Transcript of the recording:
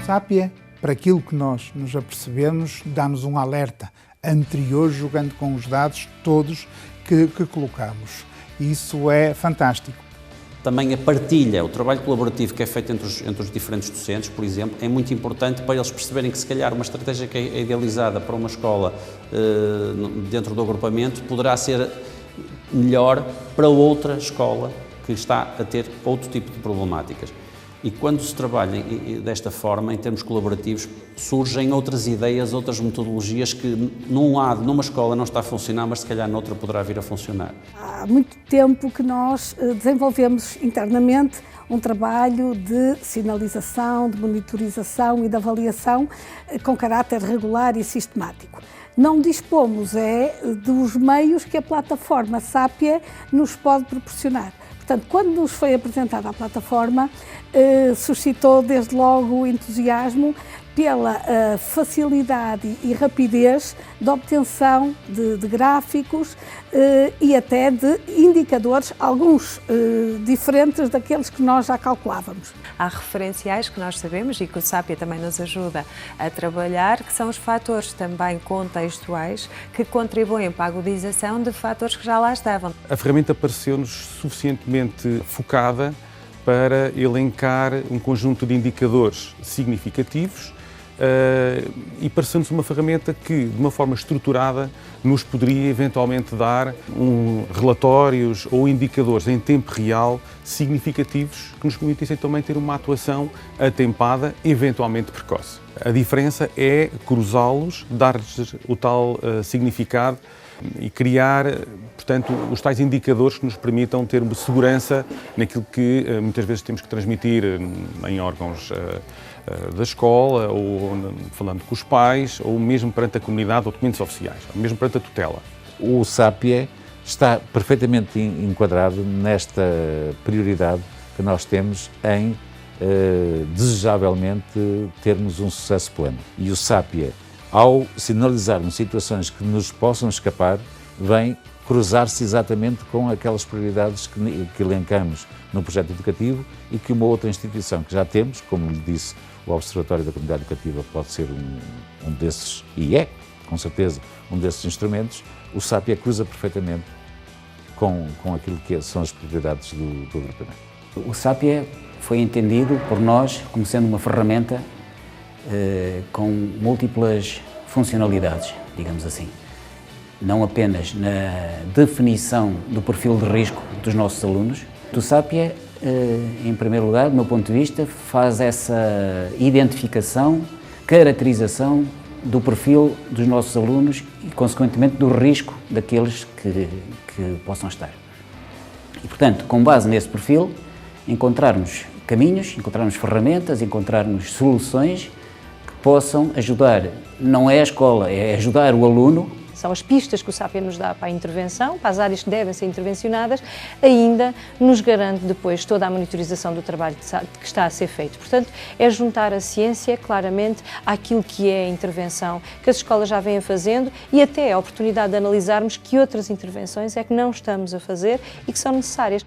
Sápia, para aquilo que nós nos apercebemos, dá-nos um alerta anterior, jogando com os dados todos que colocamos. Isso é fantástico. Também a partilha, o trabalho colaborativo que é feito entre os diferentes docentes, por exemplo, é muito importante para eles perceberem que, se calhar, uma estratégia que é idealizada para uma escola dentro do agrupamento poderá ser melhor para outra escola que está a ter outro tipo de problemáticas. E quando se trabalha desta forma, em termos colaborativos, surgem outras ideias, outras metodologias que numa escola não está a funcionar, mas se calhar noutra poderá vir a funcionar. Há muito tempo que nós desenvolvemos internamente um trabalho de sinalização, de monitorização e de avaliação com caráter regular e sistemático. Não dispomos dos meios que a plataforma Sápia nos pode proporcionar. Portanto, quando nos foi apresentada a plataforma, suscitou desde logo o entusiasmo pela facilidade e rapidez de obtenção de gráficos e até de indicadores, alguns diferentes daqueles que nós já calculávamos. Há referenciais que nós sabemos e que o Sápia também nos ajuda a trabalhar, que são os fatores também contextuais que contribuem para a agudização de fatores que já lá estavam. A ferramenta pareceu-nos suficientemente focada para elencar um conjunto de indicadores significativos e pareceu-nos uma ferramenta que, de uma forma estruturada, nos poderia eventualmente dar relatórios ou indicadores em tempo real significativos que nos permitissem também ter uma atuação atempada, eventualmente precoce. A diferença é cruzá-los, dar-lhes o tal significado e criar, portanto, os tais indicadores que nos permitam ter uma segurança naquilo que muitas vezes temos que transmitir em órgãos da escola, ou falando com os pais, ou mesmo perante a comunidade, ou documentos oficiais, ou mesmo perante a tutela. O Sápia está perfeitamente enquadrado nesta prioridade que nós temos em, desejavelmente, termos um sucesso pleno. E o Sápia, ao sinalizarmos situações que nos possam escapar, vem cruzar-se exatamente com aquelas prioridades que elencamos no projeto educativo e que uma outra instituição que já temos, como lhe disse, o Observatório da Comunidade Educativa pode ser um desses, e é, com certeza, um desses instrumentos. O Sápia cruza perfeitamente com aquilo que são as prioridades do agrupamento. O Sápia foi entendido por nós como sendo uma ferramenta com múltiplas funcionalidades, digamos assim. Não apenas na definição do perfil de risco dos nossos alunos. O Sápia, em primeiro lugar, do meu ponto de vista, faz essa identificação, caracterização do perfil dos nossos alunos e, consequentemente, do risco daqueles que possam estar. E, portanto, com base nesse perfil, encontrarmos caminhos, encontrarmos ferramentas, encontrarmos soluções que possam ajudar, não é a escola, é ajudar o aluno. São as pistas que o Sápia nos dá para a intervenção, para as áreas que devem ser intervencionadas, ainda nos garante depois toda a monitorização do trabalho que está a ser feito. Portanto, é juntar a ciência claramente àquilo que é a intervenção que as escolas já vêm fazendo e até a oportunidade de analisarmos que outras intervenções é que não estamos a fazer e que são necessárias.